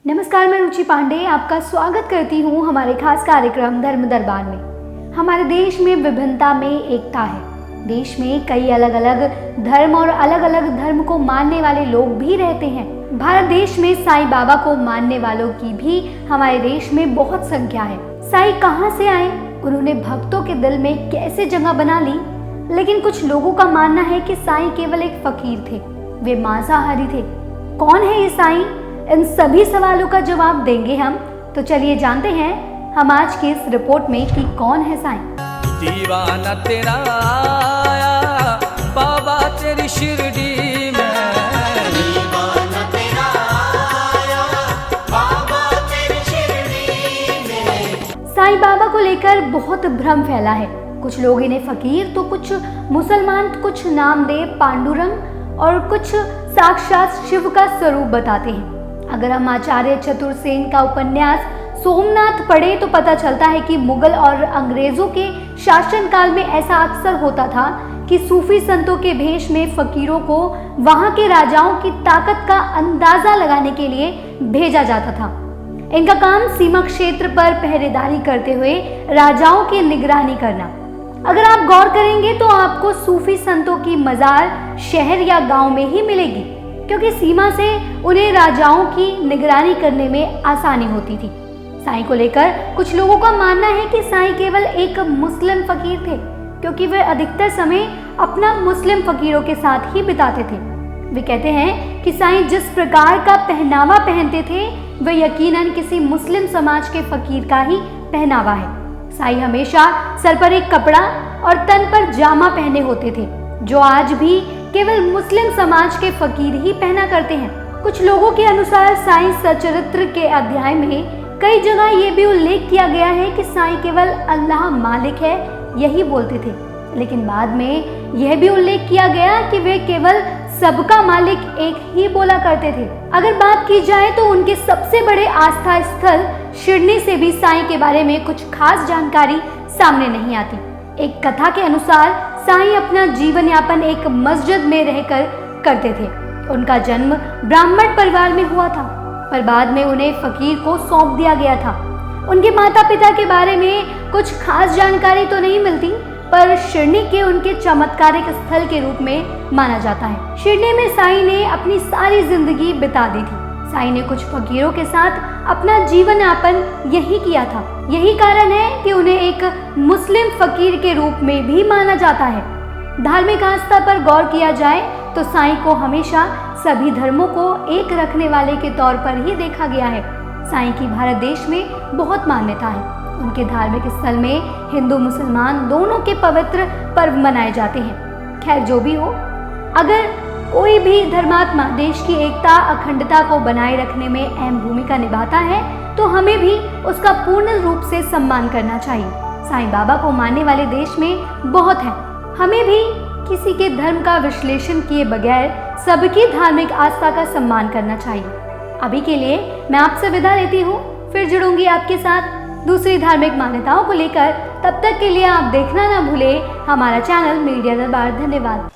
नमस्कार, मैं रुचि पांडे आपका स्वागत करती हूँ हमारे खास कार्यक्रम धर्म दरबार में। हमारे देश में विभिन्नता में एकता है। देश में कई अलग अलग धर्म और अलग अलग धर्म को मानने वाले लोग भी रहते हैं। भारत देश में साईं बाबा को मानने वालों की भी हमारे देश में बहुत संख्या है। साईं कहाँ से आए, उन्होंने भक्तों के दिल में कैसे जगह बना ली। लेकिन कुछ लोगों का मानना है कि साईं केवल एक फकीर थे, वे मांसाहारी थे। कौन है ये साईं? इन सभी सवालों का जवाब देंगे हम। तो चलिए जानते हैं हम आज की इस रिपोर्ट में कि कौन है साईं। दीवाना तेरा आया बाबा तेरी शिरडी में, दीवाना तेरा आया बाबा तेरी शिरडी में। साईं बाबा को लेकर बहुत भ्रम फैला है। कुछ लोग इन्हें फकीर तो कुछ मुसलमान कुछ नामदेव पांडुरंग और कुछ साक्षात शिव का स्वरूप बताते हैं। अगर हम आचार्य चतुर्सेन का उपन्यास सोमनाथ पढ़े तो पता चलता है कि मुगल और अंग्रेजों के शासनकाल में ऐसा अक्सर होता था कि सूफी संतों के भेष में फकीरों को वहां के राजाओं की ताकत का अंदाजा लगाने के लिए भेजा जाता था। इनका काम सीमा क्षेत्र पर पहरेदारी करते हुए राजाओं की निगरानी करना। अगर आप गौर करेंगे तो आपको सूफी संतों की मजार शहर या गांव में ही मिलेगी, क्योंकि सीमा से उन्हें राजाओं की निगरानी करने में आसानी होती थी। साईं को लेकर कुछ लोगों का मानना है कि साईं केवल एक मुस्लिम फकीर थे, क्योंकि वे अधिकतर समय अपना मुस्लिम फकीरों के साथ ही बिताते थे। वे कहते हैं कि साईं जिस प्रकार का पहनावा पहनते थे वह यकीनन किसी मुस्लिम समाज के फकीर का ही पहनावा है। साईं हमेशा सर पर एक कपड़ा और तन पर जामा पहने होते थे, जो आज भी केवल मुस्लिम समाज के फकीर ही पहना करते हैं। कुछ लोगों के अनुसार साईं सचरित्र के अध्याय में कई जगह ये भी उल्लेख किया गया है कि साईं केवल अल्लाह मालिक है यही बोलते थे, लेकिन बाद में यह भी उल्लेख किया गया कि वे केवल सबका मालिक एक ही बोला करते थे। अगर बात की जाए तो उनके सबसे बड़े आस्था स्थल शिरडी से भी साईं के बारे में कुछ खास जानकारी सामने नहीं आती। एक कथा के अनुसार साईं अपना जीवन यापन एक मस्जिद में रहकर करते थे। उनका जन्म ब्राह्मण परिवार में हुआ था, पर बाद में उन्हें फकीर को सौंप दिया गया था। उनके माता पिता के बारे में कुछ खास जानकारी तो नहीं मिलती, पर शिरडी के उनके चमत्कारिक स्थल के रूप में माना जाता है। शिरडी में साईं ने अपनी सारी जिंदगी बिता दी थी। साईं ने कुछ फकीरों के साथ अपना जीवन यापन यही किया था। यही कारण है कि उन्हें एक मुस्लिम फकीर के रूप में भी माना जाता है। धार्मिक आस्था पर गौर किया जाए तो साईं को हमेशा सभी धर्मों को एक रखने वाले के तौर पर ही देखा गया है। साईं की भारत देश में बहुत मान्यता है। उनके धार्मिक स्थल में हिंदू मुसलमान दोनों के पवित्र पर्व मनाए जाते हैं। खैर जो भी हो, अगर कोई भी धर्मात्मा देश की एकता अखंडता को बनाए रखने में अहम भूमिका निभाता है तो हमें भी उसका पूर्ण रूप से सम्मान करना चाहिए। साईं बाबा को मानने वाले देश में बहुत हैं। हमें भी किसी के धर्म का विश्लेषण किए बगैर सबकी धार्मिक आस्था का सम्मान करना चाहिए। अभी के लिए मैं आपसे विदा लेती हूँ, फिर जुड़ूंगी आपके साथ दूसरी धार्मिक मान्यताओं को लेकर। तब तक के लिए आप देखना ना भूलें हमारा चैनल मीडिया दरबार। धन्यवाद।